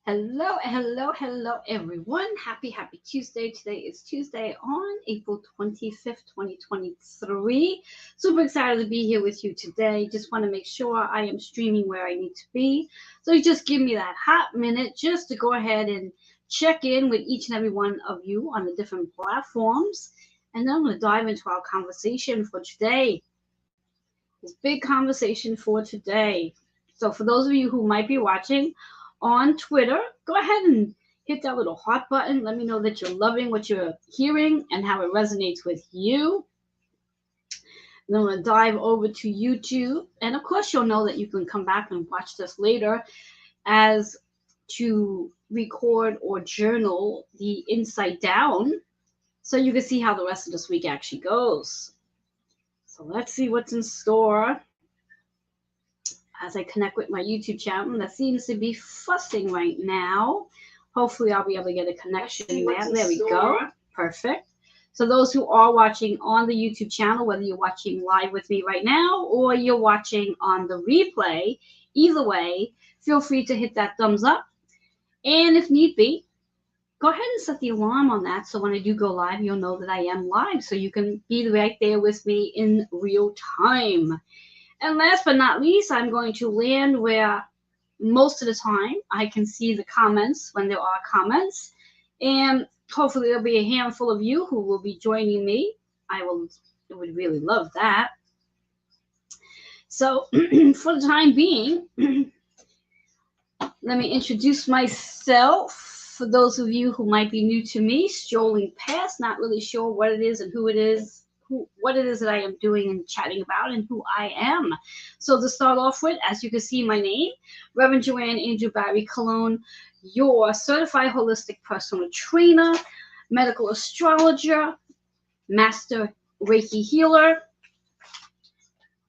Hello, hello, hello, everyone. Happy Tuesday. Today is Tuesday on April 25th, 2023. Super excited to be here with you today. Just want to make sure I am streaming where I need to be. So you just give me that hot minute just to go ahead and check in with each and every one of you on the different platforms. And then I'm going to dive into our conversation for today. This big conversation for today. So for those of you who might be watching on Twitter, go ahead and hit that little heart button. Let me know that you're loving what you're hearing and how it resonates with you. And then I'm going to dive over to YouTube. And of course, you'll know that you can come back and watch this later as to record or journal the Inside Down so you can see how the rest of this week actually goes. So let's see what's in store as I connect with my YouTube channel. That seems to be fussing right now. Hopefully I'll be able to get a connection there. There we go. Perfect. So those who are watching on the YouTube channel, whether you're watching live with me right now or you're watching on the replay, either way, feel free to hit that thumbs up. And if need be, go ahead and set the alarm on that. So when I do go live, you'll know that I am live. So you can be right there with me in real time. And last but not least, I'm going to land where most of the time I can see the comments when there are comments. And hopefully there'll be a handful of you who will be joining me. I would really love that. So for the time being, let me introduce myself. For those of you who might be new to me, strolling past, not really sure what it is and who it is. What it is that I am doing and chatting about and who I am. So to start off with, as you can see my name, Reverend Joanne Angel Barry Cologne, your certified holistic personal trainer, medical astrologer, master Reiki healer,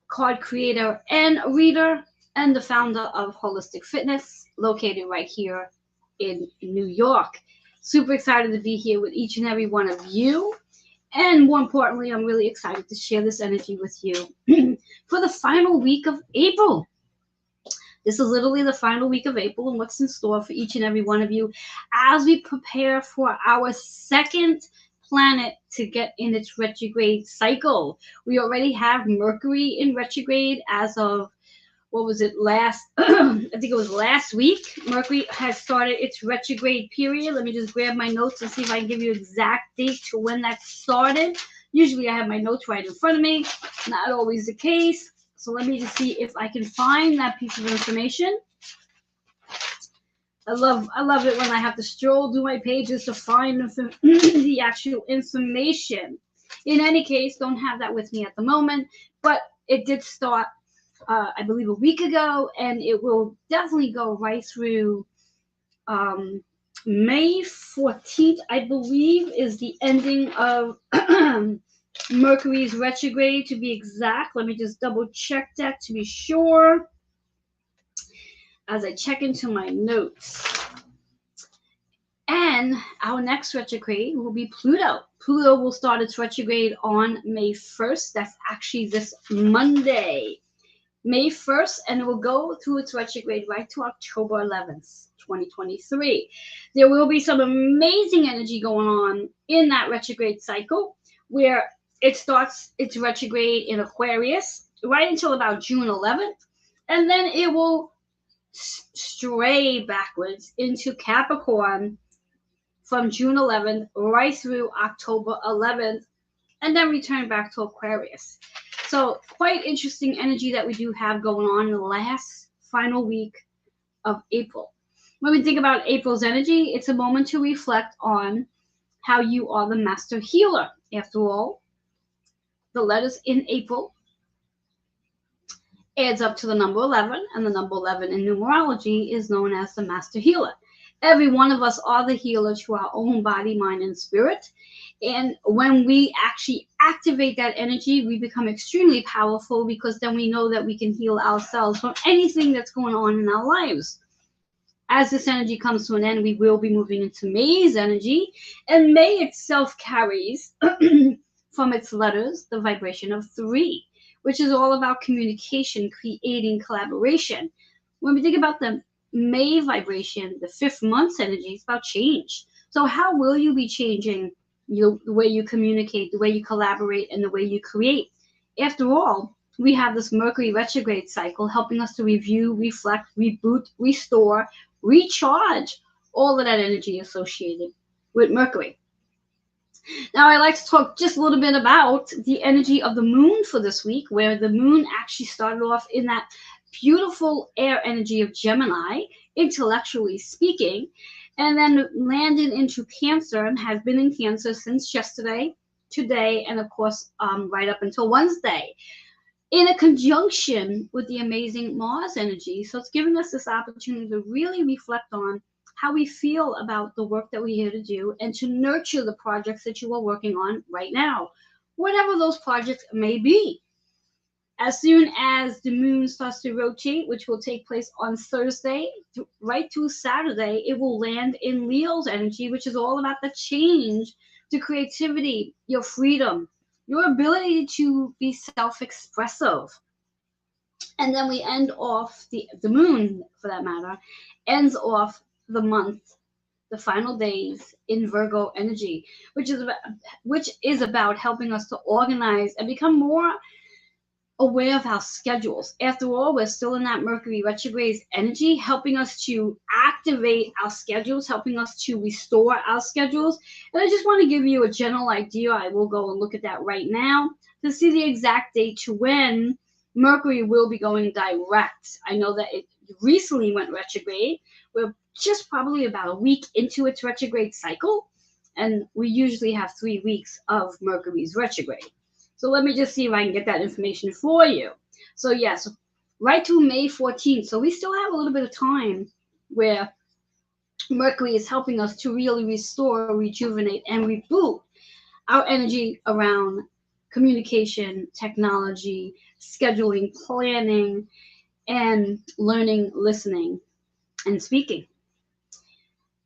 card creator and reader, and the founder of Holistic Fitness, located right here in New York. Super excited to be here with each and every one of you. And more importantly, I'm really excited to share this energy with you for the final week of April. This is literally the final week of April and what's in store for each and every one of you as we prepare for our second planet to get in its retrograde cycle. We already have Mercury in retrograde as of, what was it, I think it was last week. Mercury has started its retrograde period. Let me just grab my notes and see if I can give you exact date to when that started. Usually I have my notes right in front of me. Not always the case. So let me just see if I can find that piece of information. I love it when I have to stroll through my pages to find the actual information. In any case, don't have that with me at the moment, but it did start I believe a week ago, and it will definitely go right through May 14th, I believe, is the ending of Mercury's retrograde, to be exact. Let me just double check that to be sure as I check into my notes. And our next retrograde will be Pluto. Pluto will start its retrograde on May 1st. That's actually this Monday. May 1st, and it will go through its retrograde right to October 11th, 2023. There will be some amazing energy going on in that retrograde cycle where it starts its retrograde in Aquarius right until about June 11th, and then it will stray backwards into Capricorn from June 11th right through October 11th, and then return back to Aquarius. So quite interesting energy that we do have going on in the last final week of April. When we think about April's energy, it's a moment to reflect on how you are the master healer. After all, the letters in April adds up to the number 11, and the number 11 in numerology is known as the master healer. Every one of us are the healer to our own body, mind, and spirit. And when we actually activate that energy, we become extremely powerful, because then we know that we can heal ourselves from anything that's going on in our lives. As this energy comes to an end, we will be moving into May's energy, and May itself carries from its letters the vibration of 3, which is all about communication, creating collaboration. When we think about the May vibration, the 5th month's energy, is about change. So how will you be changing the way you communicate, the way you collaborate, and the way you create? After all, we have this Mercury retrograde cycle helping us to review, reflect, reboot, restore, recharge all of that energy associated with Mercury. Now, I like to talk just a little bit about the energy of the moon for this week, where the moon actually started off in that beautiful air energy of Gemini, intellectually speaking, and then landed into Cancer and has been in Cancer since yesterday, today, and of course, right up until Wednesday, in a conjunction with the amazing Mars energy. So it's giving us this opportunity to really reflect on how we feel about the work that we're here to do and to nurture the projects that you are working on right now, whatever those projects may be. As soon as the moon starts to rotate, which will take place on Thursday, right through Saturday, it will land in Leo's energy, which is all about the change, the creativity, your freedom, your ability to be self-expressive. And then we end off the moon, for that matter, ends off the month, the final days in Virgo energy, which is about helping us to organize and become more aware of our schedules. After all, we're still in that Mercury retrograde energy, helping us to activate our schedules, helping us to restore our schedules. And I just want to give you a general idea. I will go and look at that right now to see the exact date to when Mercury will be going direct. I know that it recently went retrograde. We're just probably about a week into its retrograde cycle, and we usually have 3 weeks of Mercury's retrograde. So let me just see if I can get that information for you. So yes, right to May 14th. So we still have a little bit of time where Mercury is helping us to really restore, rejuvenate, and reboot our energy around communication, technology, scheduling, planning, and learning, listening, and speaking.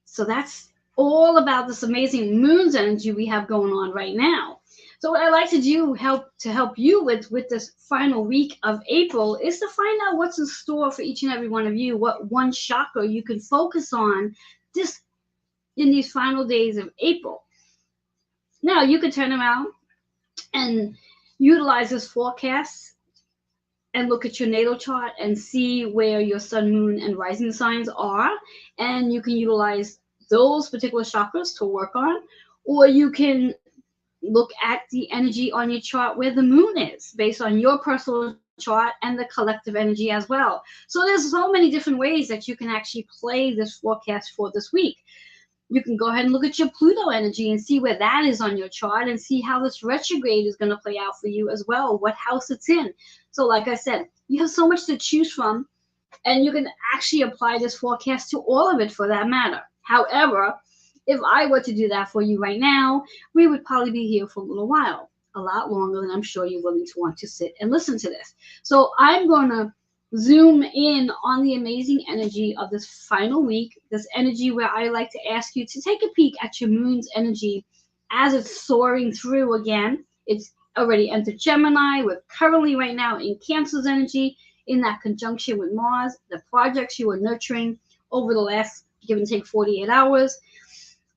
So that's all about this amazing moon's energy we have going on right now. So what I like to do to help you with this final week of April is to find out what's in store for each and every one of you, what one chakra you can focus on this in these final days of April. Now you could turn around and utilize this forecast and look at your natal chart and see where your sun, moon, and rising signs are, and you can utilize those particular chakras to work on, or you can look at the energy on your chart where the moon is based on your personal chart and the collective energy as well. So there's so many different ways that you can actually play this forecast for this week. You can go ahead and look at your Pluto energy and see where that is on your chart and see how this retrograde is going to play out for you as well, what house it's in. So like I said, you have so much to choose from, and you can actually apply this forecast to all of it for that matter. However, if I were to do that for you right now, we would probably be here for a little while, a lot longer than I'm sure you're willing to want to sit and listen to this. So I'm going to zoom in on the amazing energy of this final week, this energy where I like to ask you to take a peek at your moon's energy as it's soaring through again. It's already entered Gemini. We're currently right now in Cancer's energy, in that conjunction with Mars, the projects you are nurturing over the last, give and take, 48 hours.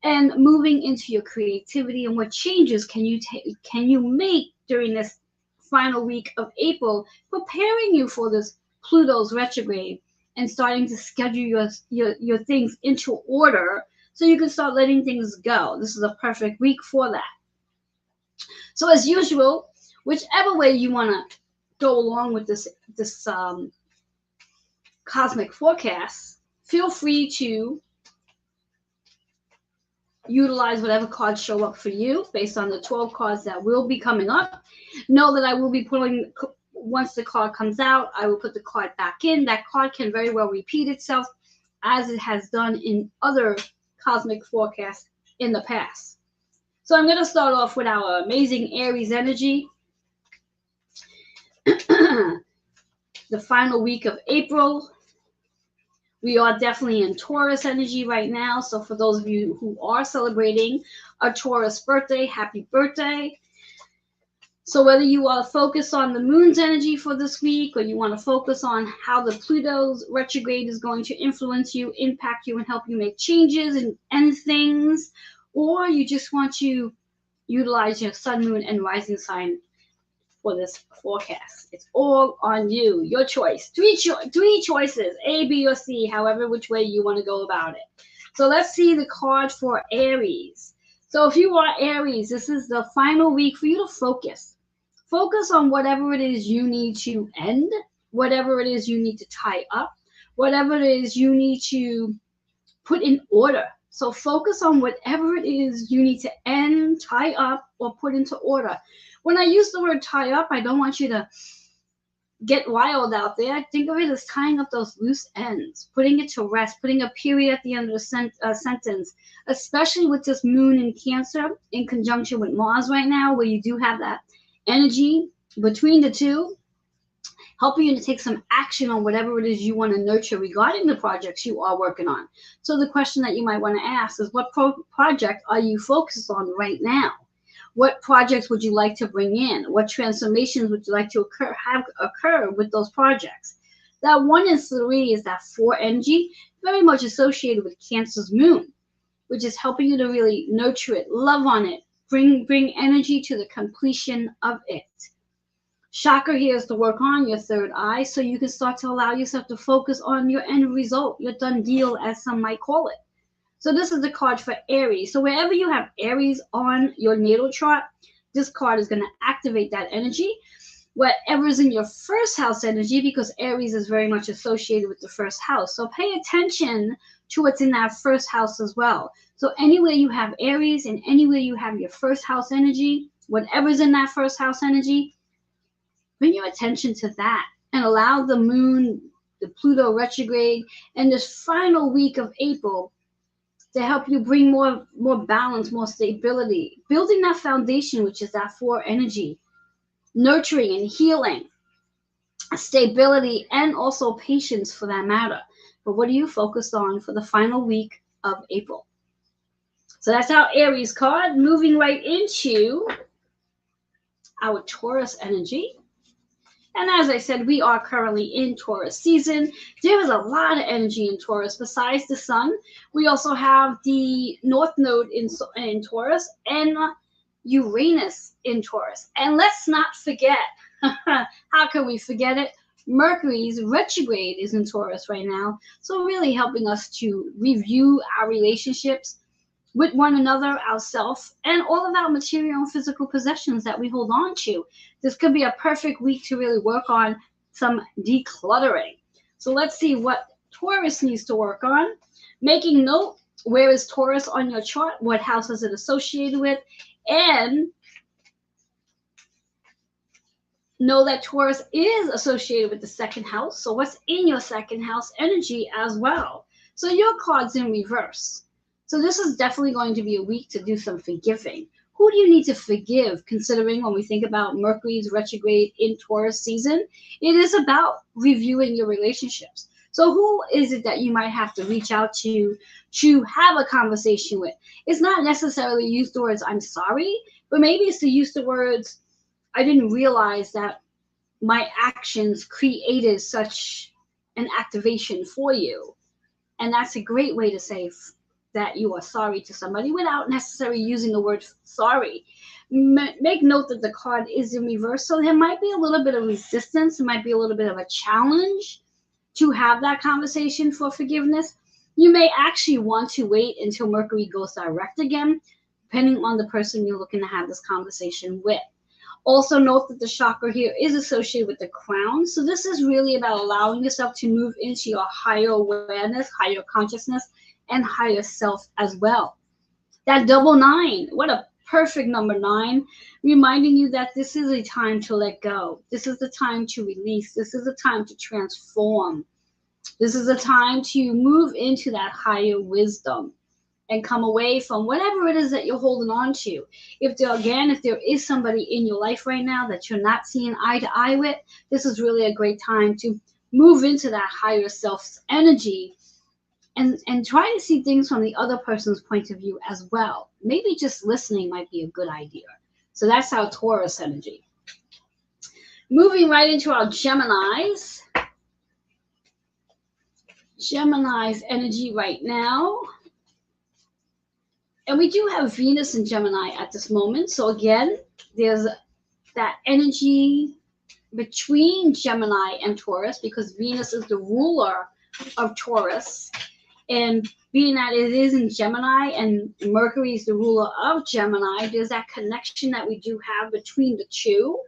And moving into your creativity and what changes can you make during this final week of April, preparing you for this Pluto's retrograde and starting to schedule your things into order so you can start letting things go. This is a perfect week for that. So as usual, whichever way you want to go along with this cosmic forecast, feel free to utilize whatever cards show up for you based on the 12 cards that will be coming up. Know that I will be pulling, once the card comes out, I will put the card back in. That card can very well repeat itself as it has done in other cosmic forecasts in the past. So I'm going to start off with our amazing Aries energy. The final week of April. We are definitely in Taurus energy right now. So for those of you who are celebrating a Taurus birthday, happy birthday. So whether you are focused on the moon's energy for this week, or you want to focus on how the Pluto's retrograde is going to influence you, impact you, and help you make changes and things, or you just want to utilize your sun, moon, and rising sign for this forecast. It's all on you, your choice. Three choices, A, B, or C, however which way you want to go about it. So let's see the card for Aries. So if you are Aries, this is the final week for you to focus. Focus on whatever it is you need to end, whatever it is you need to tie up, whatever it is you need to put in order. So focus on whatever it is you need to end, tie up, or put into order. When I use the word tie up, I don't want you to get wild out there. I think of it as tying up those loose ends, putting it to rest, putting a period at the end of the sentence, especially with this moon in Cancer in conjunction with Mars right now, where you do have that energy between the two, helping you to take some action on whatever it is you want to nurture regarding the projects you are working on. So the question that you might want to ask is, what project are you focused on right now? What projects would you like to bring in? What transformations would you like to have occur with those projects? That 1 and 3 is that 4 energy, very much associated with Cancer's moon, which is helping you to really nurture it, love on it, bring energy to the completion of it. Chakra here is to work on your third eye, so you can start to allow yourself to focus on your end result, your done deal, as some might call it. So this is the card for Aries. So wherever you have Aries on your natal chart, this card is going to activate that energy. Whatever is in your first house energy, because Aries is very much associated with the first house. So pay attention to what's in that first house as well. So anywhere you have Aries and anywhere you have your first house energy, whatever's in that first house energy, bring your attention to that and allow the moon, the Pluto retrograde, and this final week of April to help you bring more balance, more stability, building that foundation, which is that 4 energy, nurturing and healing, stability, and also patience for that matter. But what are you focused on for the final week of April? So that's our Aries card. Moving right into our Taurus energy. And as I said, we are currently in Taurus season. There is a lot of energy in Taurus. Besides the sun, we also have the North Node in Taurus and Uranus in Taurus. And let's not forget, how can we forget it? Mercury's retrograde is in Taurus right now. So really helping us to review our relationships with one another, ourselves, and all of our material and physical possessions that we hold on to. This could be a perfect week to really work on some decluttering. So let's see what Taurus needs to work on. Making note, where is Taurus on your chart? What house is it associated with? And know that Taurus is associated with the second house. So what's in your second house energy as well? So your card's in reverse. So this is definitely going to be a week to do some forgiving. Who do you need to forgive, considering when we think about Mercury's retrograde in Taurus season? It is about reviewing your relationships. So who is it that you might have to reach out to have a conversation with? It's not necessarily use the words, I'm sorry, but maybe it's to use the words, I didn't realize that my actions created such an activation for you. And that's a great way to say that you are sorry to somebody without necessarily using the word sorry. Make note that the card is in reverse, so there might be a little bit of resistance. It might be a little bit of a challenge to have that conversation for forgiveness. You may actually want to wait until Mercury goes direct again, depending on the person you're looking to have this conversation with. Also note that the chakra here is associated with the crown. So this is really about allowing yourself to move into your higher awareness, higher consciousness, and higher self as well. That double 9, what a perfect number 9, reminding you that this is a time to let go. This is the time to release. This is a time to transform. This is a time to move into that higher wisdom and come away from whatever it is that you're holding on to. If there is somebody in your life right now that you're not seeing eye to eye with, this is really a great time to move into that higher self's energy and try to see things from the other person's point of view as well. Maybe just listening might be a good idea. So that's our Taurus energy. Moving right into our Geminis. Gemini's energy right now. And we do have Venus in Gemini at this moment. So again, there's that energy between Gemini and Taurus because Venus is the ruler of Taurus. And being that it is in Gemini and Mercury is the ruler of Gemini, there's that connection that we do have between the two.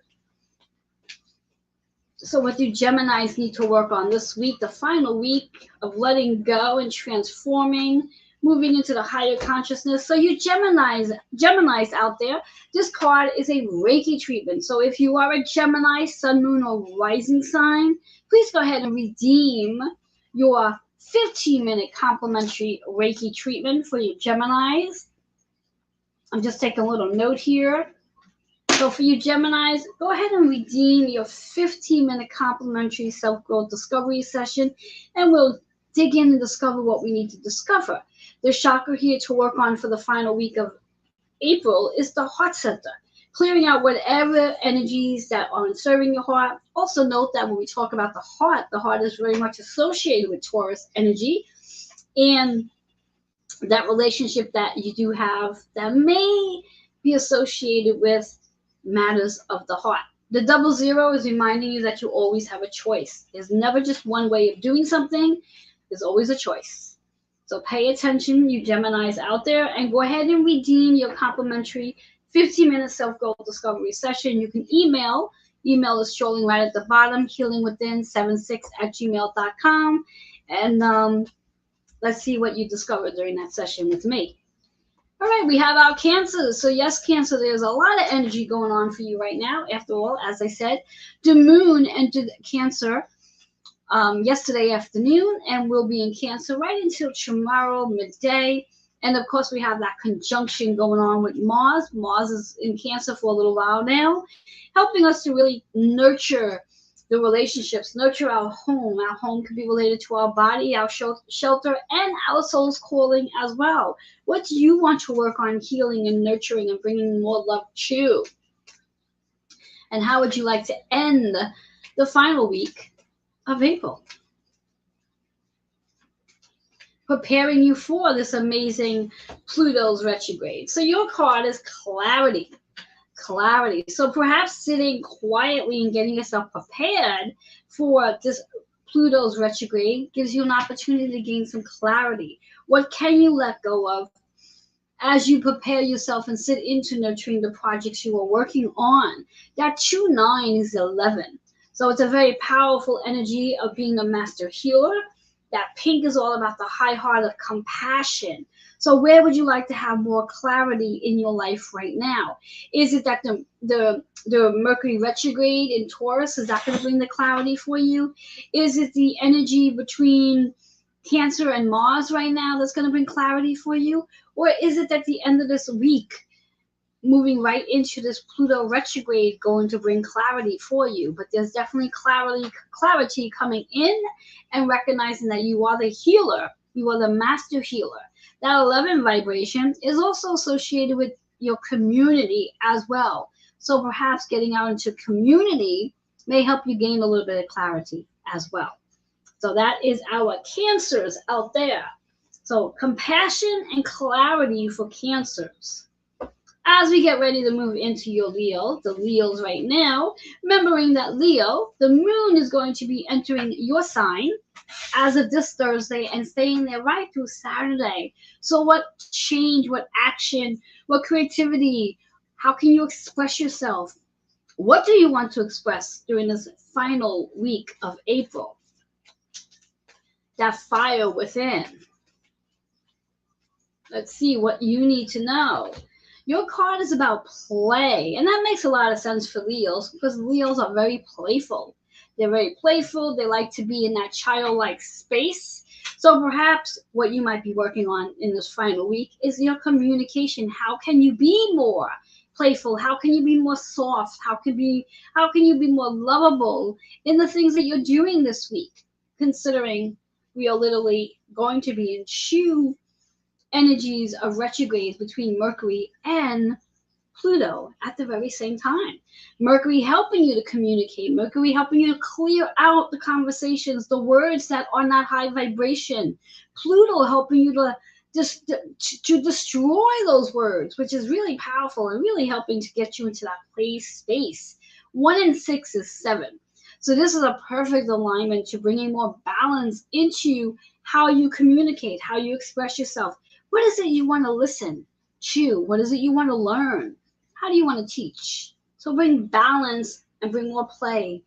So what do Geminis need to work on this week, the final week of letting go and transforming, moving into the higher consciousness? So you Geminis out there, this card is a Reiki treatment. So if you are a Gemini, sun, moon, or rising sign, please go ahead and redeem your 15-minute complimentary Reiki treatment for your Geminis. I'm just taking a little note here. So for you Geminis, go ahead and redeem your 15-minute complimentary self-growth discovery session, and we'll dig in and discover what we need to discover. The chakra here to work on for the final week of April is the heart center, clearing out whatever energies that aren't serving your heart. Also note that when we talk about the heart is very much associated with Taurus energy, and that relationship that you do have that may be associated with matters of the heart. The 00 is reminding you that you always have a choice. There's never just one way of doing something. There's always a choice. So pay attention, you Geminis out there, and go ahead and redeem your complimentary 15-minute self-growth discovery session. You can email is scrolling right at the bottom, healingwithin76@gmail.com, and let's see what you discover during that session with me. All right, we have our Cancers. So yes, Cancer, there's a lot of energy going on for you right now. After all, as I said, the moon entered Cancer yesterday afternoon and will be in Cancer right until tomorrow midday. And of course, we have that conjunction going on with Mars. Mars is in Cancer for a little while now, helping us to really nurture the relationships, nurture our home. Our home can be related to our body, our shelter, and our soul's calling as well. What do you want to work on healing and nurturing and bringing more love to? And how would you like to end the final week of April? Preparing you for this amazing Pluto's retrograde. So your card is clarity. Clarity. So perhaps sitting quietly and getting yourself prepared for this Pluto's retrograde gives you an opportunity to gain some clarity. What can you let go of as you prepare yourself and sit into nurturing the projects you are working on? That 2-9 is 11. So it's a very powerful energy of being a master healer. That pink is all about the high heart of compassion. So where would you like to have more clarity in your life right now? Is it that the Mercury retrograde in Taurus, is that going to bring the clarity for you? Is it the energy between Cancer and Mars right now that's going to bring clarity for you? Or is it at the end of this week, moving right into this Pluto retrograde, going to bring clarity for you? But there's definitely clarity coming in, and recognizing that you are the healer. You are the master healer. That 11 vibration is also associated with your community as well. So perhaps getting out into community may help you gain a little bit of clarity as well. So that is our Cancers out there. So compassion and clarity for Cancers. As we get ready to move into your Leo, the Leos right now, remembering that Leo, the moon is going to be entering your sign as of this Thursday and staying there right through Saturday. So what change, what action, what creativity, how can you express yourself? What do you want to express during this final week of April? That fire within. Let's see what you need to know. Your card is about play, and that makes a lot of sense for Leos because Leos are very playful. They're very playful. They like to be in that childlike space. So perhaps what you might be working on in this final week is your communication. How can you be more playful? How can you be more soft? How can you be more lovable in the things that you're doing this week? Considering we are literally going to be in energies of retrogrades between Mercury and Pluto at the very same time. Mercury helping you to communicate, Mercury helping you to clear out the conversations, the words that are not high vibration. Pluto helping you to just to destroy those words, which is really powerful and really helping to get you into that place space. 1 and 6 is 7. So this is a perfect alignment to bringing more balance into how you communicate, how you express yourself. What is it you want to listen to? What is it you want to learn? How do you want to teach? So bring balance and bring more play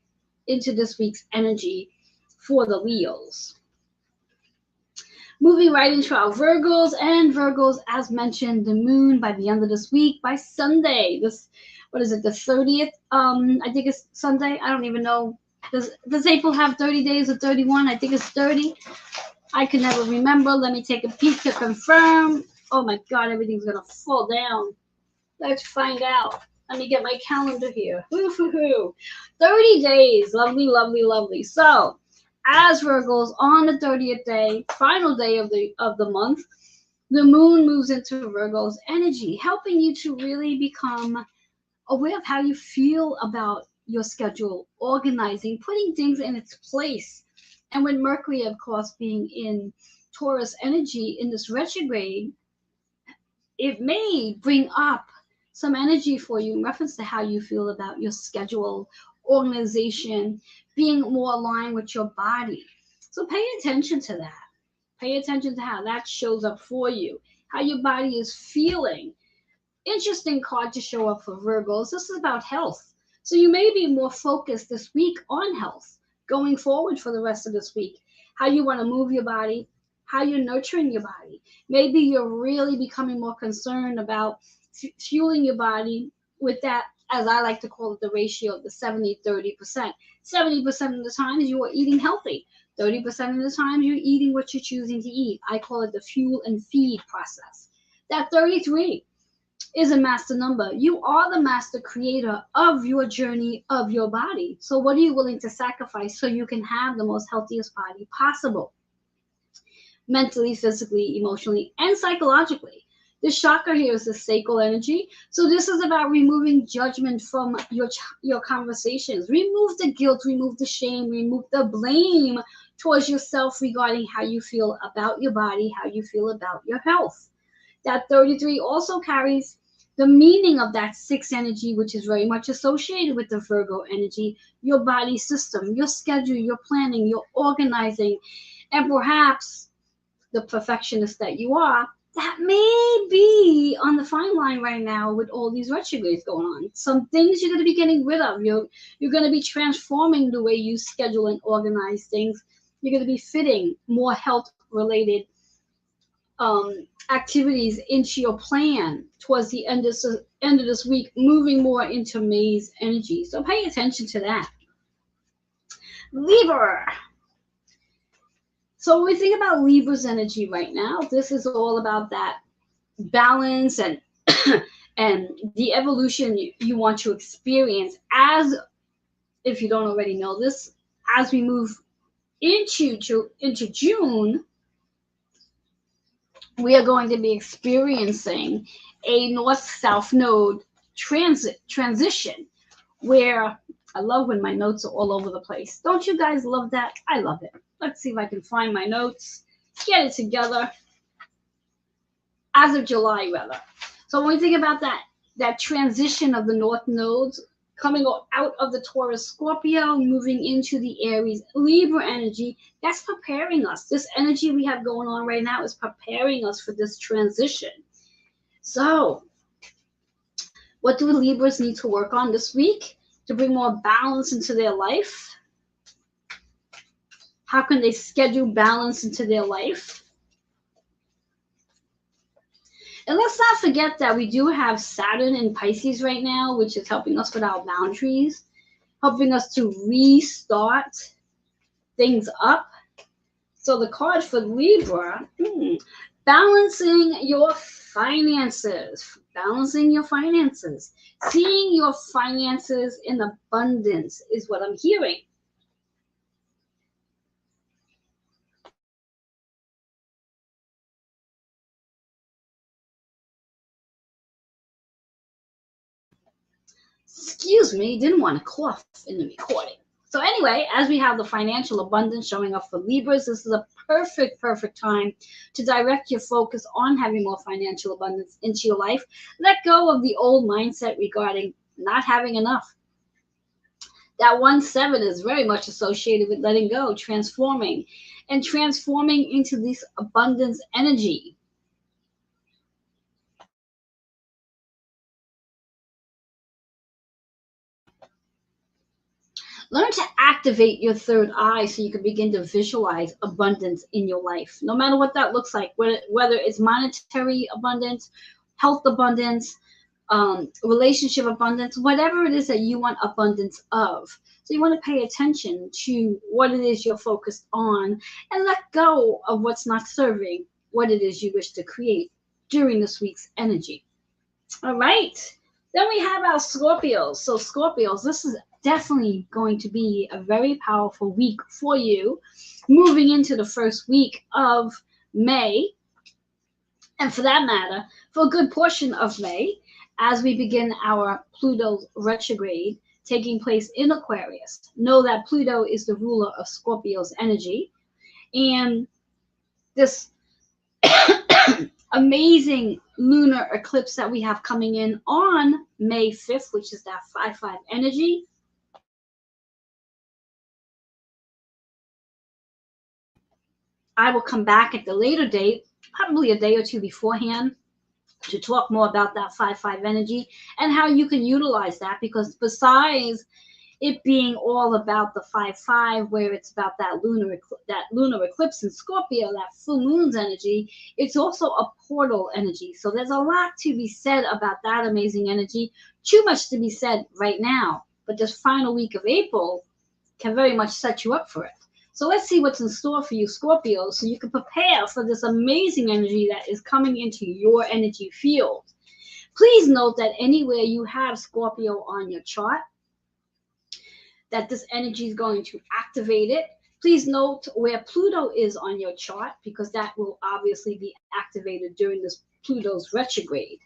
into this week's energy for the Leos. Moving right into our Virgos, and Virgos, as mentioned, the moon by the end of this week, by Sunday, this, what is it, the 30th? I think it's Sunday. I don't even know. Does April have 30 days or 31? I think it's 30. I can never remember. Let me take a peek to confirm. Oh my God, everything's gonna fall down. Let's find out. Let me get my calendar here. 30 days. Lovely, lovely, lovely. So, as Virgos, on the 30th day, final day of the month, the moon moves into Virgo's energy, helping you to really become aware of how you feel about your schedule, organizing, putting things in its place. And with Mercury, of course, being in Taurus energy in this retrograde, it may bring up some energy for you in reference to how you feel about your schedule, organization, being more aligned with your body. So pay attention to that. Pay attention to how that shows up for you, how your body is feeling. Interesting card to show up for Virgos. This is about health. So you may be more focused this week on health going forward for the rest of this week. How you want to move your body, how you're nurturing your body. Maybe you're really becoming more concerned about fueling your body with that, as I like to call it, the ratio of the 70-30%. 70% of the times you are eating healthy. 30% of the time you're eating what you're choosing to eat. I call it the fuel and feed process. That 33 is a master number. You are the master creator of your journey, of your body. So what are you willing to sacrifice so you can have the most healthiest body possible? Mentally, physically, emotionally, and psychologically. The chakra here is the sacral energy. So this is about removing judgment from your conversations. Remove the guilt, remove the shame, remove the blame towards yourself regarding how you feel about your body, how you feel about your health. That 33 also carries the meaning of that 6 energy, which is very much associated with the Virgo energy, your body system, your schedule, your planning, your organizing, and perhaps the perfectionist that you are, that may be on the fine line right now with all these retrogrades going on. Some things you're going to be getting rid of. You're going to be transforming the way you schedule and organize things. You're going to be fitting more health-related activities into your plan towards the end of this week, moving more into May's energy. So pay attention to that. Libra. So when we think about Libra's energy right now, this is all about that balance and and the evolution you want to experience, as if you don't already know this, as we move into June, we are going to be experiencing a north-south node transition, where I love when my notes are all over the place. Don't you guys love that? I love it. Let's see if I can find my notes, get it together. As of July, rather. So when we think about that transition of the north nodes coming out of the Taurus Scorpio, moving into the Aries Libra energy, that's preparing us. This energy we have going on right now is preparing us for this transition. So what do Libras need to work on this week to bring more balance into their life? How can they schedule balance into their life? And let's not forget that we do have Saturn in Pisces right now, which is helping us with our boundaries, helping us to restart things up. So the card for Libra, balancing your finances, seeing your finances in abundance is what I'm hearing. Excuse me, didn't want to cough in the recording. So anyway, as we have the financial abundance showing up for Libras, this is a perfect time to direct your focus on having more financial abundance into your life. Let go of the old mindset regarding not having enough. That 1-7 is very much associated with letting go, transforming into this abundance energy. Learn to activate your third eye so you can begin to visualize abundance in your life, no matter what that looks like, whether it's monetary abundance, health abundance, relationship abundance, whatever it is that you want abundance of. So you want to pay attention to what it is you're focused on and let go of what's not serving what it is you wish to create during this week's energy. All right. Then we have our Scorpios. So Scorpios, this is definitely going to be a very powerful week for you, moving into the first week of May. And for that matter, for a good portion of May, as we begin our Pluto retrograde taking place in Aquarius. Know that Pluto is the ruler of Scorpio's energy. And this amazing lunar eclipse that we have coming in on May 5th, which is that 5-5 energy. I will come back at the later date, probably a day or two beforehand, to talk more about that 5-5 energy and how you can utilize that, because besides it being all about the 5-5, where it's about that lunar eclipse in Scorpio, that full moon's energy, it's also a portal energy. So there's a lot to be said about that amazing energy. Too much to be said right now, but this final week of April can very much set you up for it. So let's see what's in store for you, Scorpio, so you can prepare for this amazing energy that is coming into your energy field. Please note that anywhere you have Scorpio on your chart, that this energy is going to activate it. Please note where Pluto is on your chart, because that will obviously be activated during this Pluto's retrograde.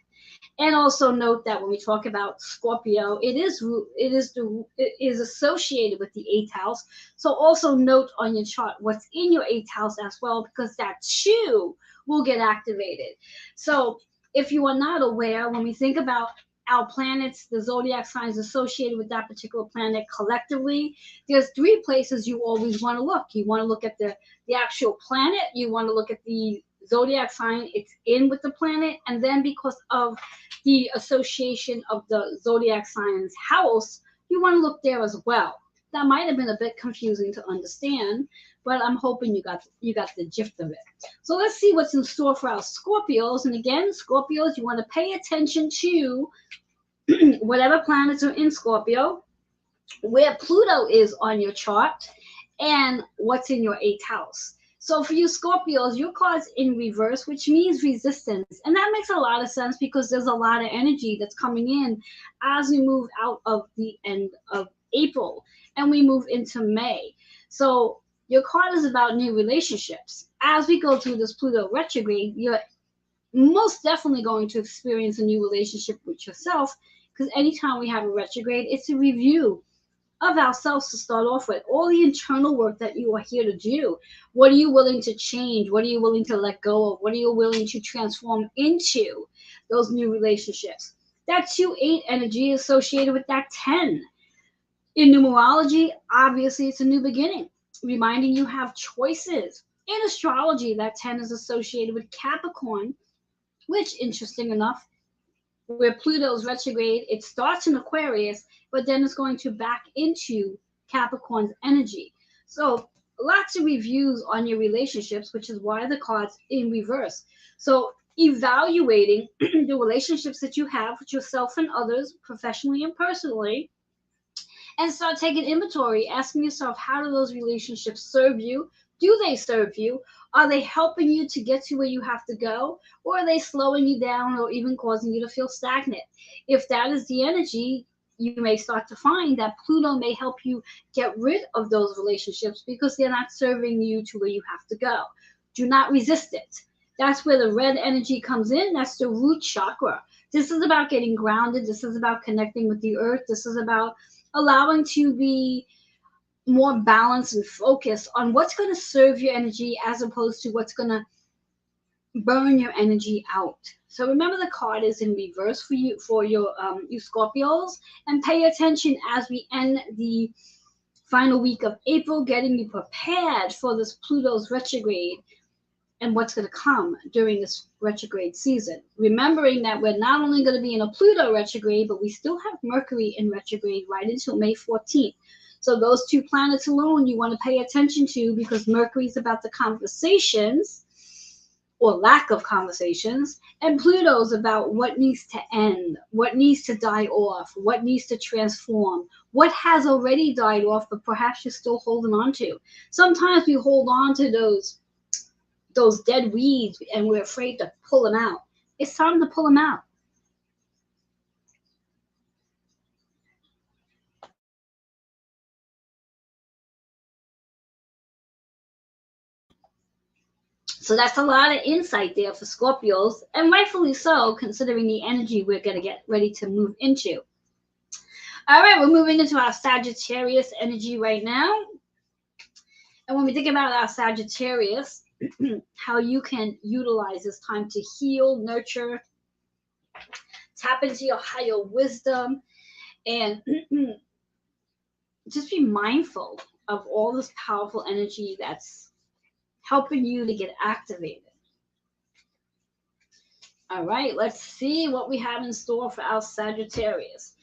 And also note that when we talk about Scorpio, it is associated with the 8th house. So also note on your chart what's in your 8th house as well, because that too will get activated. So if you are not aware, when we think about our planets, the zodiac signs associated with that particular planet collectively, there's 3 places you always want to look. You want to look at the actual planet, you want to look at the zodiac sign it's in with the planet, and then because of the association of the zodiac sign's house, you want to look there as well. That might have been a bit confusing to understand, but I'm hoping you got the gist of it. So let's see what's in store for our Scorpios. And again, Scorpios, you want to pay attention to whatever planets are in Scorpio, where Pluto is on your chart, and what's in your 8th house. So for you Scorpios, your card's in reverse, which means resistance. And that makes a lot of sense, because there's a lot of energy that's coming in as we move out of the end of April and we move into May. So your card is about new relationships. As we go through this Pluto retrograde, you're most definitely going to experience a new relationship with yourself, because anytime we have a retrograde, it's a review of ourselves to start off with. All the internal work that you are here to do. What are you willing to change? What are you willing to let go of? What are you willing to transform into those new relationships? That 2-8 energy is associated with that 10. In numerology, obviously, it's a new beginning, reminding you have choices. In astrology, that 10 is associated with Capricorn, which, interesting enough, where Pluto's retrograde, it starts in Aquarius, but then it's going to back into Capricorn's energy. So lots of reviews on your relationships, which is why the card's in reverse. So evaluating the relationships that you have with yourself and others, professionally and personally, and start taking inventory, asking yourself, how do those relationships serve you? Do they serve you? Are they helping you to get to where you have to go? Or are they slowing you down or even causing you to feel stagnant? If that is the energy, you may start to find that Pluto may help you get rid of those relationships because they're not serving you to where you have to go. Do not resist it. That's where the red energy comes in. That's the root chakra. This is about getting grounded. This is about connecting with the earth. This is about allowing to be more balanced and focused on what's going to serve your energy as opposed to what's going to burn your energy out. So remember, the card is in reverse for you, for your you Scorpios, and pay attention as we end the final week of April, getting you prepared for this Pluto's retrograde and what's going to come during this retrograde season. Remembering that we're not only going to be in a Pluto retrograde, but we still have Mercury in retrograde right until May 14th. So those two planets alone you want to pay attention to, because Mercury is about the conversations or lack of conversations, and Pluto's about what needs to end, what needs to die off, what needs to transform, what has already died off, but perhaps you're still holding on to. Sometimes we hold on to those dead weeds and we're afraid to pull them out. It's time to pull them out. So that's a lot of insight there for Scorpios, and rightfully so, considering the energy we're going to get ready to move into. All right, we're moving into our Sagittarius energy right now. And when we think about our Sagittarius, how you can utilize this time to heal, nurture, tap into your higher wisdom, and just be mindful of all this powerful energy that's helping you to get activated. All right, let's see what we have in store for our Sagittarius.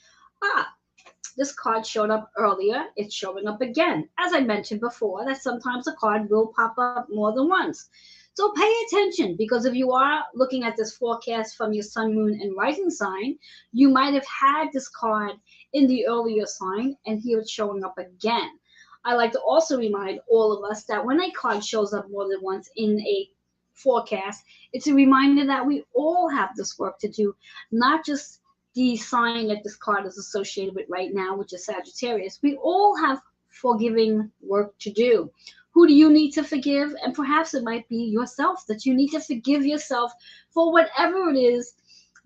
This card showed up earlier. It's showing up again. As I mentioned before, that sometimes a card will pop up more than once. So pay attention, because if you are looking at this forecast from your sun, moon, and rising sign, you might have had this card in the earlier sign, and here it's showing up again. I like to also remind all of us that when a card shows up more than once in a forecast, it's a reminder that we all have this work to do, not just the sign that this card is associated with right now, which is Sagittarius. We all have forgiving work to do. Who do you need to forgive? And perhaps it might be yourself, that you need to forgive yourself for whatever it is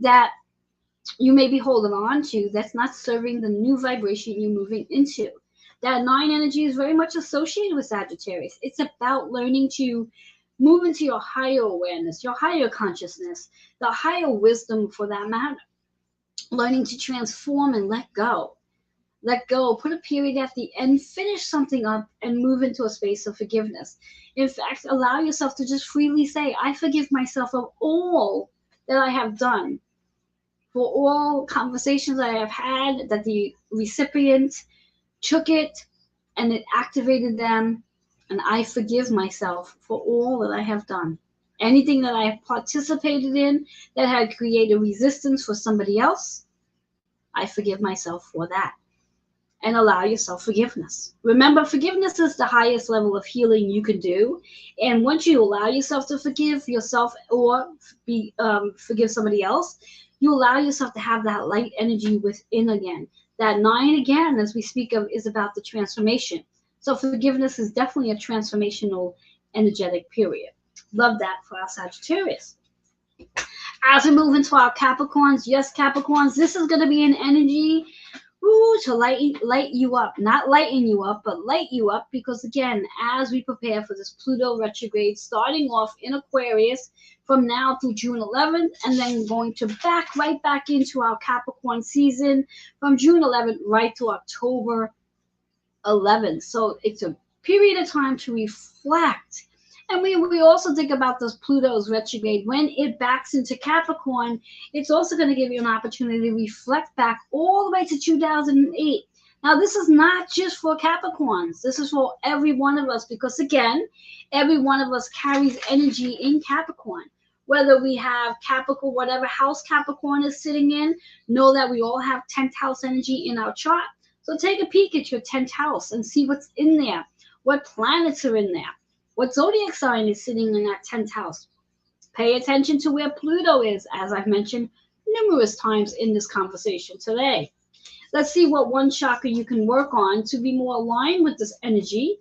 that you may be holding on to that's not serving the new vibration you're moving into. That 9 energy is very much associated with Sagittarius. It's about learning to move into your higher awareness, your higher consciousness, the higher wisdom for that matter. Learning to transform and let go. Let go, put a period at the end, finish something up, and move into a space of forgiveness. In fact, allow yourself to just freely say, I forgive myself of all that I have done, for all conversations I have had that the recipient took it and it activated them, and I forgive myself for all that I have done. Anything that I have participated in that had created resistance for somebody else, I forgive myself for that. And allow yourself forgiveness. Remember, forgiveness is the highest level of healing you can do. And once you allow yourself to forgive yourself or forgive somebody else, you allow yourself to have that light energy within again. That 9, again, as we speak of, is about the transformation. So forgiveness is definitely a transformational energetic period. Love that for our Sagittarius. As we move into our Capricorns, yes, Capricorns, this is going to be an energy to light you up. Not lighten you up, but light you up, because again, as we prepare for this Pluto retrograde, starting off in Aquarius from now through June 11th, and then going to right back into our Capricorn season from June 11th right to October 11th. So it's a period of time to reflect. And we also think about this Pluto's retrograde. When it backs into Capricorn, it's also going to give you an opportunity to reflect back all the way to 2008. Now, this is not just for Capricorns. This is for every one of us, because, again, every one of us carries energy in Capricorn. Whether we have Capricorn, whatever house Capricorn is sitting in, know that we all have 10th house energy in our chart. So take a peek at your 10th house and see what's in there, what planets are in there. What zodiac sign is sitting in that 10th house? Pay attention to where Pluto is, as I've mentioned numerous times in this conversation today. Let's see what one chakra you can work on to be more aligned with this energy.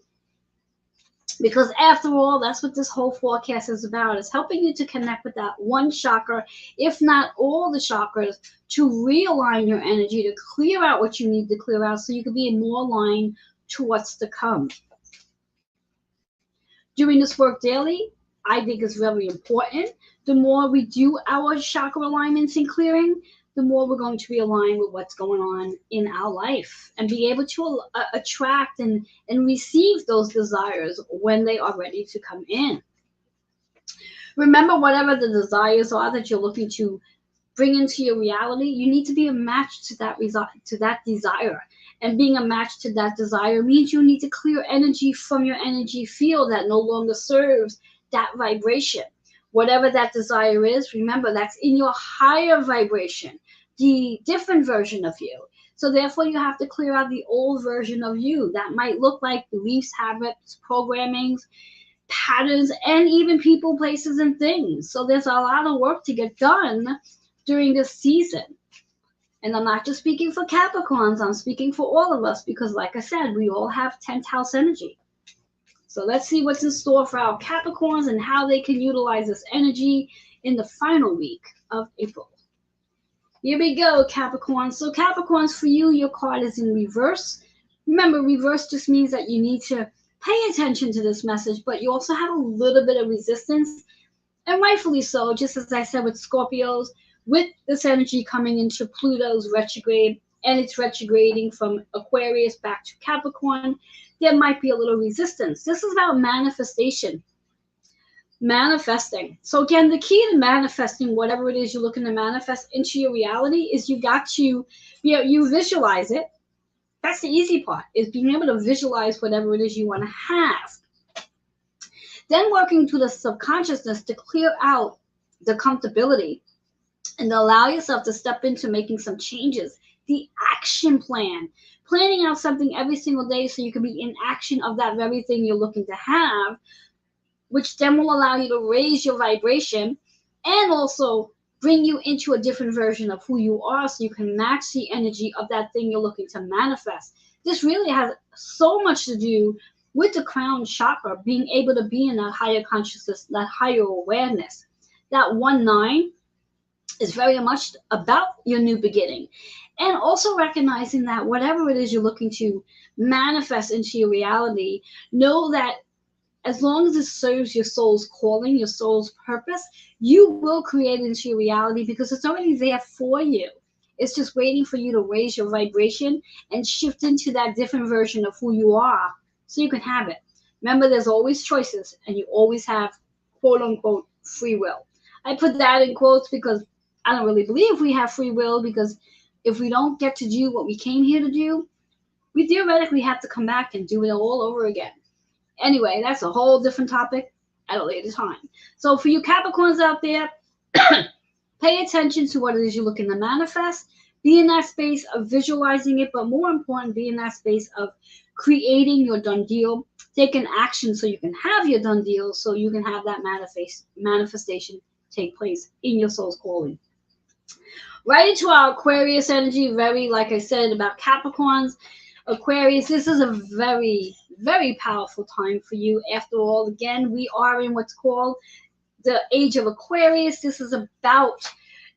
Because after all, that's what this whole forecast is about, is helping you to connect with that one chakra, if not all the chakras, to realign your energy, to clear out what you need to clear out so you can be more aligned to what's to come. Doing this work daily, I think, is very important. The more we do our chakra alignments and clearing, the more we're going to be aligned with what's going on in our life and be able to attract and receive those desires when they are ready to come in. Remember, whatever the desires are that you're looking to bring into your reality, you need to be a match to that desire. And being a match to that desire means you need to clear energy from your energy field that no longer serves that vibration. Whatever that desire is, remember, that's in your higher vibration, the different version of you. So therefore, you have to clear out the old version of you. That might look like beliefs, habits, programmings, patterns, and even people, places, and things. So there's a lot of work to get done during this season. And I'm not just speaking for Capricorns, I'm speaking for all of us, because like I said, we all have 10th house energy. So let's see what's in store for our Capricorns and how they can utilize this energy in the final week of April. Here we go, Capricorns. So Capricorns, for you, your card is in reverse. Remember, reverse just means that you need to pay attention to this message, but you also have a little bit of resistance, and rightfully so, just as I said with Scorpios, with this energy coming into Pluto's retrograde, and it's retrograding from Aquarius back to Capricorn, there might be a little resistance. This is about manifestation, manifesting. So again, the key to manifesting whatever it is you're looking to manifest into your reality is you got to, you visualize it. That's the easy part, is being able to visualize whatever it is you want to have. Then working to the subconsciousness to clear out the comfortability and allow yourself to step into making some changes. The action plan, planning out something every single day so you can be in action of that very thing you're looking to have, which then will allow you to raise your vibration and also bring you into a different version of who you are so you can match the energy of that thing you're looking to manifest. This really has so much to do with the crown chakra, being able to be in that higher consciousness, that higher awareness. That 1-9 is very much about your new beginning. And also recognizing that whatever it is you're looking to manifest into your reality, know that as long as it serves your soul's calling, your soul's purpose, you will create it into your reality because it's already there for you. It's just waiting for you to raise your vibration and shift into that different version of who you are so you can have it. Remember, there's always choices and you always have, quote unquote, free will. I put that in quotes because I don't really believe we have free will, because if we don't get to do what we came here to do, we theoretically have to come back and do it all over again. Anyway, that's a whole different topic at a later time. So for you Capricorns out there, pay attention to what it is you're looking to manifest. Be in that space of visualizing it, but more important, be in that space of creating your done deal, taking action so you can have your done deal, so you can have that manifestation take place in your soul's calling. Right into our Aquarius energy, very, like I said, about Capricorns. Aquarius, this is a very, very powerful time for you. After all, again, we are in what's called the age of Aquarius. This is about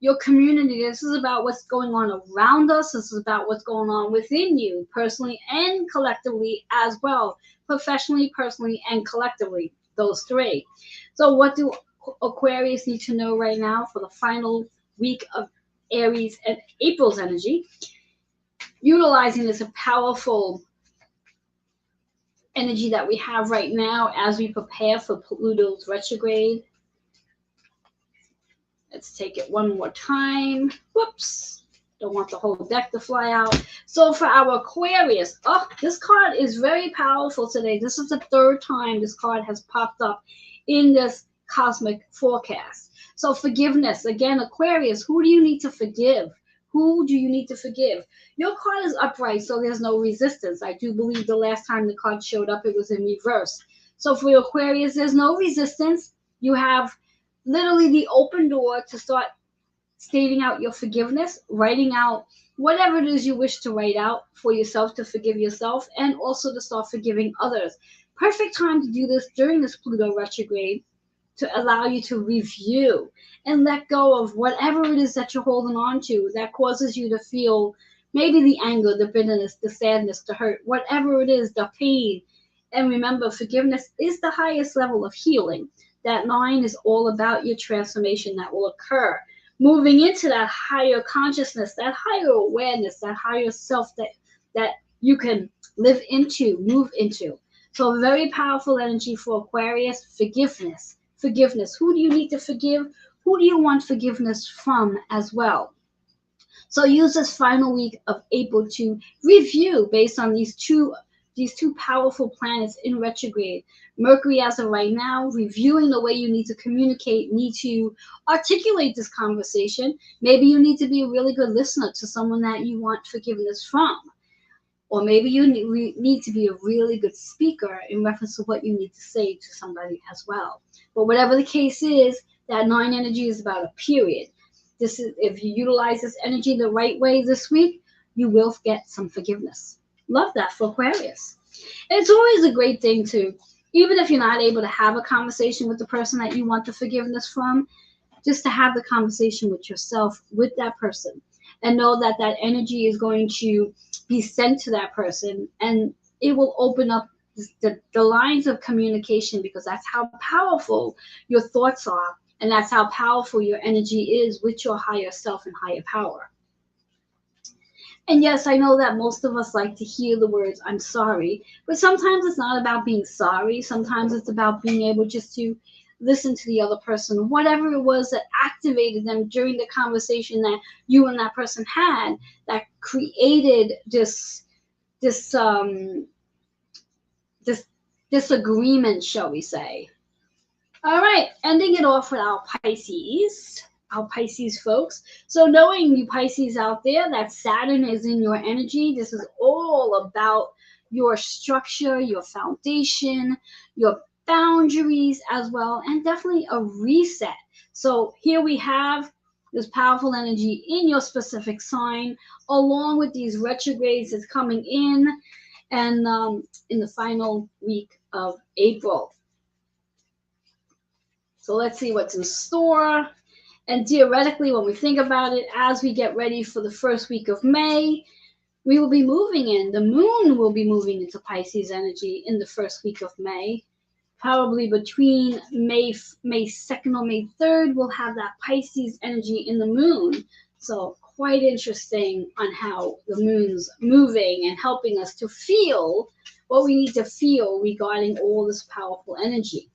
your community. This is about what's going on around us. This is about what's going on within you, personally and collectively as well. Professionally, personally, and collectively, those three. So what do Aquarius need to know right now for the final week of Aries and April's energy? Utilizing this powerful energy that we have right now as we prepare for Pluto's retrograde. Let's take it one more time. Whoops. Don't want the whole deck to fly out. So for our Aquarius, this card is very powerful today. This is the third time this card has popped up in this cosmic forecast. So forgiveness. Again, Aquarius, who do you need to forgive? Who do you need to forgive? Your card is upright, so there's no resistance. I do believe the last time the card showed up, it was in reverse. So for Aquarius, there's no resistance. You have literally the open door to start stating out your forgiveness, writing out whatever it is you wish to write out for yourself to forgive yourself, and also to start forgiving others. Perfect time to do this during this Pluto retrograde, to allow you to review and let go of whatever it is that you're holding on to that causes you to feel maybe the anger, the bitterness, the sadness, the hurt, whatever it is, the pain. And remember, forgiveness is the highest level of healing. That 9 is all about your transformation that will occur. Moving into that higher consciousness, that higher awareness, that higher self that you can live into, move into. So very powerful energy for Aquarius, forgiveness. Forgiveness. Who do you need to forgive? Who do you want forgiveness from as well? So use this final week of April to review based on these two powerful planets in retrograde. Mercury, as of right now, reviewing the way you need to communicate, need to articulate this conversation. Maybe you need to be a really good listener to someone that you want forgiveness from. Or maybe you need to be a really good speaker in reference to what you need to say to somebody as well. But whatever the case is, that 9 energy is about a period. This is, if you utilize this energy the right way this week, you will get some forgiveness. Love that for Aquarius. And it's always a great thing to, even if you're not able to have a conversation with the person that you want the forgiveness from, just to have the conversation with yourself, with that person, and know that that energy is going to be sent to that person, and it will open up the lines of communication, because that's how powerful your thoughts are, and that's how powerful your energy is with your higher self and higher power. And yes, I know that most of us like to hear the words, I'm sorry, but sometimes it's not about being sorry. Sometimes it's about being able just to listen to the other person, whatever it was that activated them during the conversation that you and that person had, that created this disagreement, shall we say. All right, ending it off with our Pisces folks. So knowing you Pisces out there, that Saturn is in your energy. This is all about your structure, your foundation, your boundaries as well, and definitely a reset. So here we have this powerful energy in your specific sign, along with these retrogrades that's coming in, and in the final week of April. So let's see what's in store. And theoretically, when we think about it, as we get ready for the first week of May, we will be moving in. The moon will be moving into Pisces energy in the first week of May. Probably between May 2nd or May 3rd, we'll have that Pisces energy in the moon. So quite interesting on how the moon's moving and helping us to feel what we need to feel regarding all this powerful energy.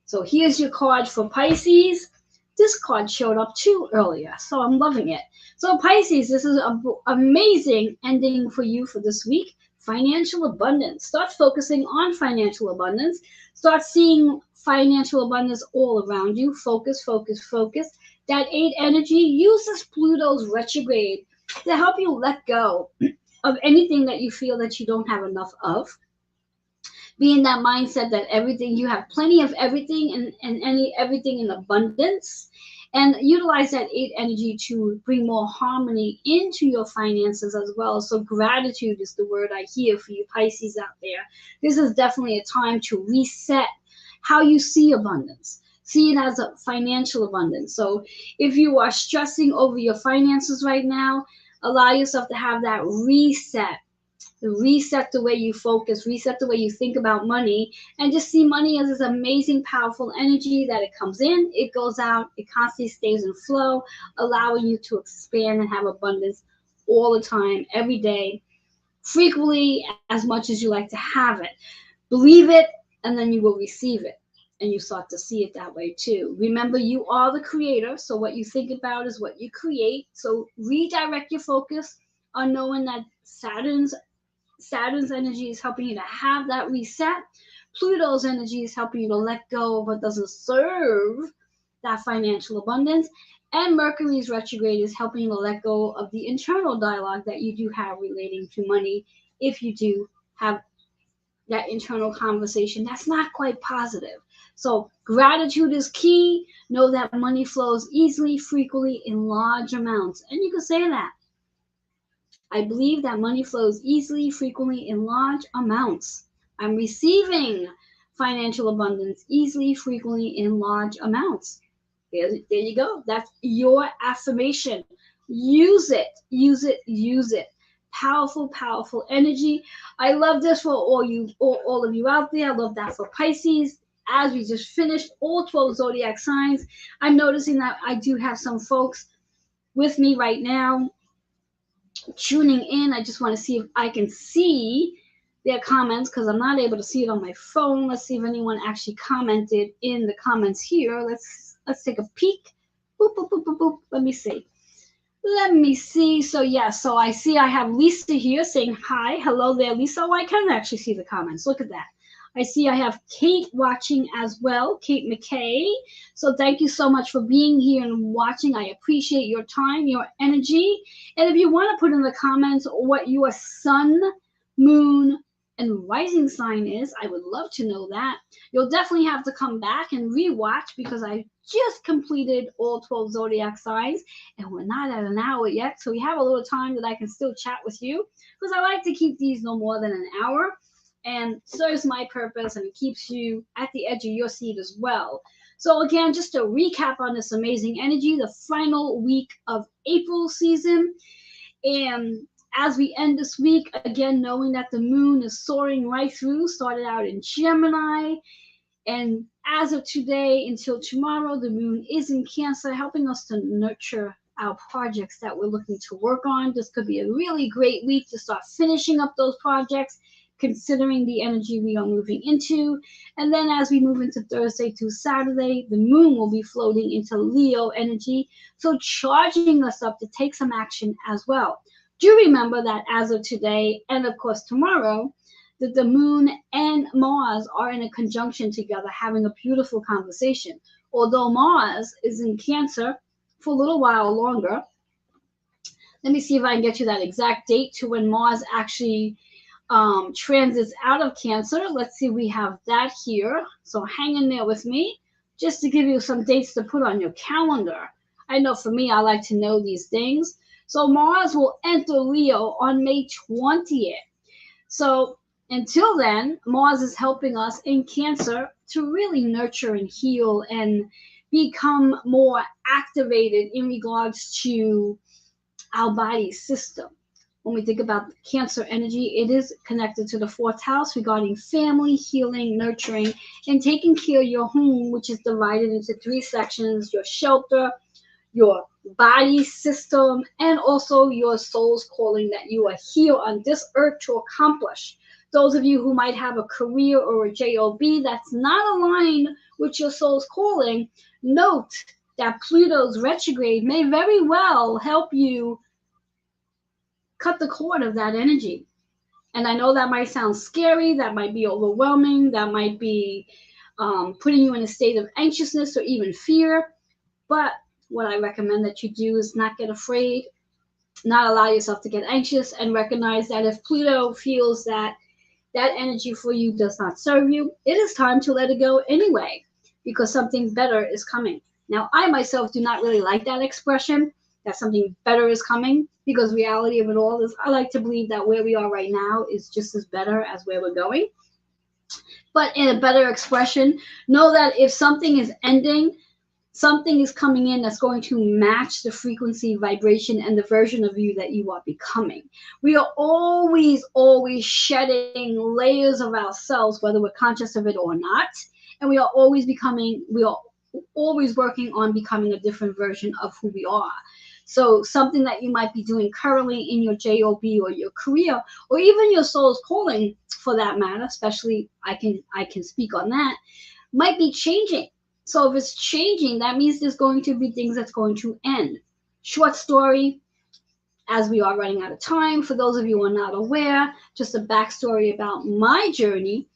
So here's your card for Pisces. This card showed up too earlier, so I'm loving it. So Pisces, this is an amazing ending for you for this week. Financial abundance. Start focusing on financial abundance. Start seeing financial abundance all around you. Focus, focus, focus. That 8 energy, use this Pluto's retrograde to help you let go of anything that you feel that you don't have enough of. Be in that mindset that everything, you have plenty of everything, and everything in abundance, and utilize that 8 energy to bring more harmony into your finances as well. So gratitude is the word I hear for you Pisces out there. This is definitely a time to reset how you see abundance. See it as a financial abundance. So if you are stressing over your finances right now, allow yourself to have that reset. Reset the way you focus, reset the way you think about money, and just see money as this amazing, powerful energy that it comes in, it goes out, it constantly stays in flow, allowing you to expand and have abundance all the time, every day, frequently, as much as you like to have it. Believe it, and then you will receive it, and you start to see it that way too. Remember, you are the creator, so what you think about is what you create. So redirect your focus on knowing that Saturn's energy is helping you to have that reset. Pluto's energy is helping you to let go of what doesn't serve that financial abundance. And Mercury's retrograde is helping you to let go of the internal dialogue that you do have relating to money, if you do have that internal conversation that's not quite positive. So gratitude is key. Know that money flows easily, frequently, in large amounts. And you can say that. I believe that money flows easily, frequently, in large amounts. I'm receiving financial abundance easily, frequently, in large amounts. There you go. That's your affirmation. Use it, use it, use it. Powerful, powerful energy. I love this for all of you out there. I love that for Pisces. As we just finished all 12 zodiac signs, I'm noticing that I do have some folks with me right now tuning in. I just want to see if I can see their comments because I'm not able to see it on my phone. Let's see if anyone actually commented in the comments here. Let's take a peek. Boop, boop, boop, boop, boop. Let me see. Let me see. So so I see I have Lisa here saying hi. Hello there, Lisa. Oh, I can actually see the comments. Look at that. I see I have Kate watching as well, Kate McKay. So thank you so much for being here and watching. I appreciate your time, your energy. And if you want to put in the comments what your sun, moon, and rising sign is, I would love to know that. You'll definitely have to come back and rewatch because I just completed all 12 zodiac signs and we're not at an hour yet. So we have a little time that I can still chat with you because I like to keep these no more than an hour. And serves my purpose and it keeps you at the edge of your seat as well. So again, just to recap on this amazing energy, the final week of April season. And as we end this week, again, knowing that the moon is soaring right through, started out in Gemini. And as of today until tomorrow, the moon is in Cancer, helping us to nurture our projects that we're looking to work on. This could be a really great week to start finishing up those projects, considering the energy we are moving into. And then as we move into Thursday through Saturday, the moon will be floating into Leo energy, so charging us up to take some action as well. Do remember that as of today, and of course tomorrow, that the moon and Mars are in a conjunction together, having a beautiful conversation. Although Mars is in Cancer for a little while longer. Let me see if I can get you that exact date to when Mars actually transits out of Cancer. Let's see, we have that here. So hang in there with me just to give you some dates to put on your calendar. I know for me, I like to know these things. So Mars will enter Leo on May 20th. So until then, Mars is helping us in Cancer to really nurture and heal and become more activated in regards to our body system. When we think about Cancer energy, it is connected to the fourth house regarding family, healing, nurturing, and taking care of your home, which is divided into three sections: your shelter, your body system, and also your soul's calling that you are here on this earth to accomplish. Those of you who might have a career or a job that's not aligned with your soul's calling, note that Pluto's retrograde may very well help you cut the cord of that energy. And I know that might sound scary, that might be overwhelming, that might be putting you in a state of anxiousness or even fear. But what I recommend that you do is not get afraid, not allow yourself to get anxious, and recognize that if Pluto feels that that energy for you does not serve you, it is time to let it go anyway, because something better is coming. Now, I myself do not really like that expression, that something better is coming, because reality of it all is I like to believe that where we are right now is just as better as where we're going. But in a better expression, know that if something is ending, something is coming in that's going to match the frequency, vibration, and the version of you that you are becoming. We are always shedding layers of ourselves, whether we're conscious of it or not. And we are always working on becoming a different version of who we are. So something that you might be doing currently in your job or your career, or even your soul's calling for that matter, especially I can speak on that, might be changing. So if it's changing, that means there's going to be things that's going to end. Short story, as we are running out of time, for those of you who are not aware, just a backstory about my journey.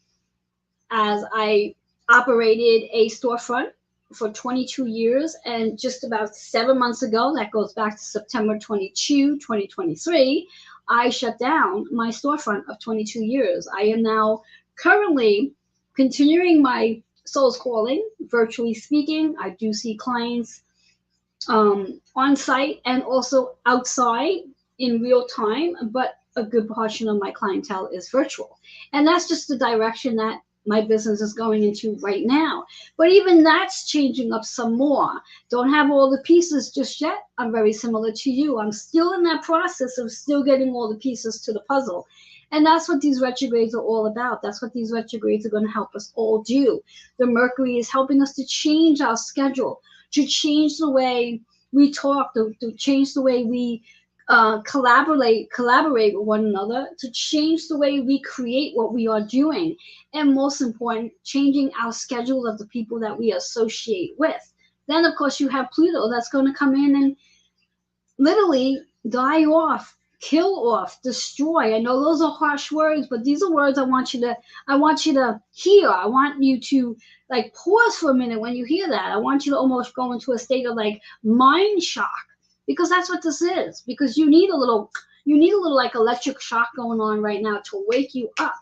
As I operated a storefront for 22 years, and just about 7 months ago, that goes back to September 22, 2023, I shut down my storefront of 22 years. I am now currently continuing my soul's calling, virtually speaking. I do see clients on site and also outside in real time, but a good portion of my clientele is virtual. And that's just the direction that my business is going into right now. But even that's changing up some more. Don't have all the pieces just yet. I'm very similar to you. I'm still in that process of still getting all the pieces to the puzzle. And that's what these retrogrades are all about. That's what these retrogrades are going to help us all do. The Mercury is helping us to change our schedule, to change the way we talk, to change the way we collaborate with one another, to change the way we create what we are doing, and most important, changing our schedule of the people that we associate with. Then, of course, you have Pluto that's going to come in and literally die off, kill off, destroy. I know those are harsh words, but these are words I want you to hear. I want you to like pause for a minute when you hear that. I want you to almost go into a state of like mind shock, because that's what this is. Because you need a little like electric shock going on right now to wake you up,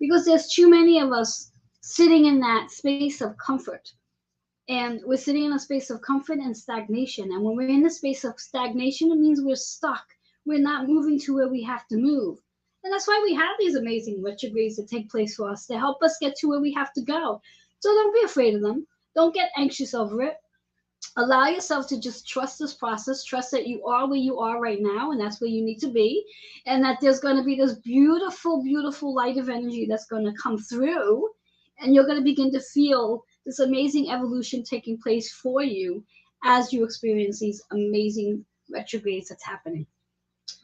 because there's too many of us sitting in that space of comfort. And we're sitting in a space of comfort and stagnation. And when we're in a space of stagnation, it means we're stuck. We're not moving to where we have to move. And that's why we have these amazing retrogrades that take place for us to help us get to where we have to go. So don't be afraid of them. Don't get anxious over it. Allow yourself to just trust this process. Trust that you are where you are right now, and that's where you need to be. And that there's going to be this beautiful, beautiful light of energy that's going to come through. And you're going to begin to feel this amazing evolution taking place for you as you experience these amazing retrogrades that's happening.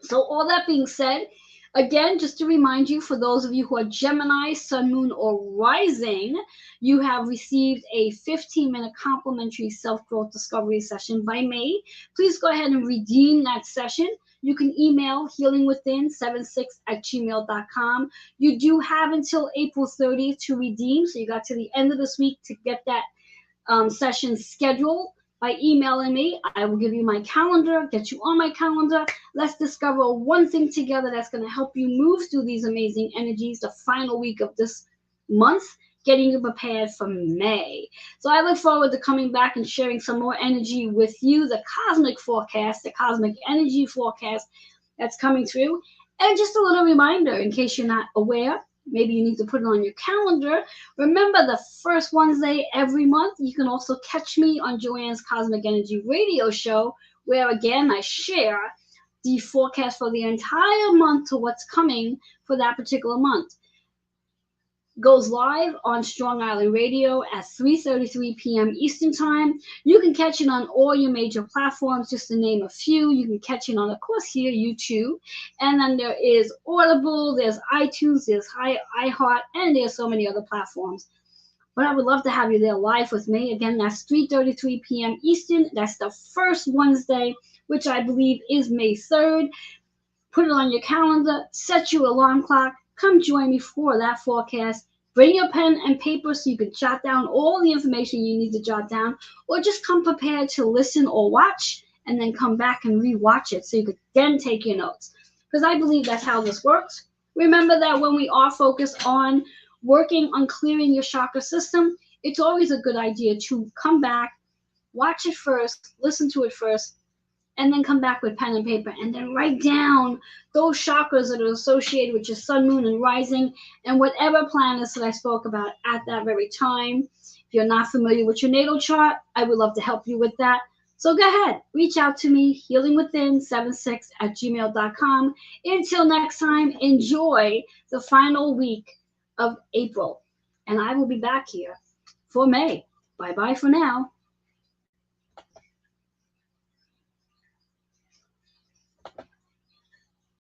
So all that being said, again, just to remind you, for those of you who are Gemini, Sun, Moon, or Rising, you have received a 15-minute complimentary self-growth discovery session by me. Please go ahead and redeem that session. You can email healingwithin76@gmail.com. You do have until April 30th to redeem, so you got to the end of this week to get that session scheduled by emailing me. I will give you my calendar, get you on my calendar. Let's discover one thing together that's going to help you move through these amazing energies the final week of this month, getting you prepared for May. So I look forward to coming back and sharing some more energy with you, the cosmic forecast, the cosmic energy forecast that's coming through. And just a little reminder, in case you're not aware, maybe you need to put it on your calendar. Remember, the first Wednesday every month, you can also catch me on Joanne's Cosmic Energy Radio Show, where again I share the forecast for the entire month to what's coming for that particular month. Goes live on Strong Island Radio at 3:33 p.m. Eastern Time. You can catch it on all your major platforms, just to name a few. You can catch it on, of course, here, YouTube. And then there is Audible, there's iTunes, there's iHeart, and there's so many other platforms. But I would love to have you there live with me. Again, that's 3:33 p.m. Eastern. That's the first Wednesday, which I believe is May 3rd. Put it on your calendar, set your alarm clock. Come join me for that forecast. Bring your pen and paper so you can jot down all the information you need to jot down, or just come prepared to listen or watch and then come back and re-watch it so you could then take your notes. Because I believe that's how this works. Remember that when we are focused on working on clearing your chakra system, it's always a good idea to come back, watch it first, listen to it first, and then come back with pen and paper and then write down those chakras that are associated with your sun, moon, and rising, and whatever planets that I spoke about at that very time. If you're not familiar with your natal chart, I would love to help you with that. So go ahead, reach out to me, healingwithin76@gmail.com. Until next time, enjoy the final week of April. And I will be back here for May. Bye-bye for now.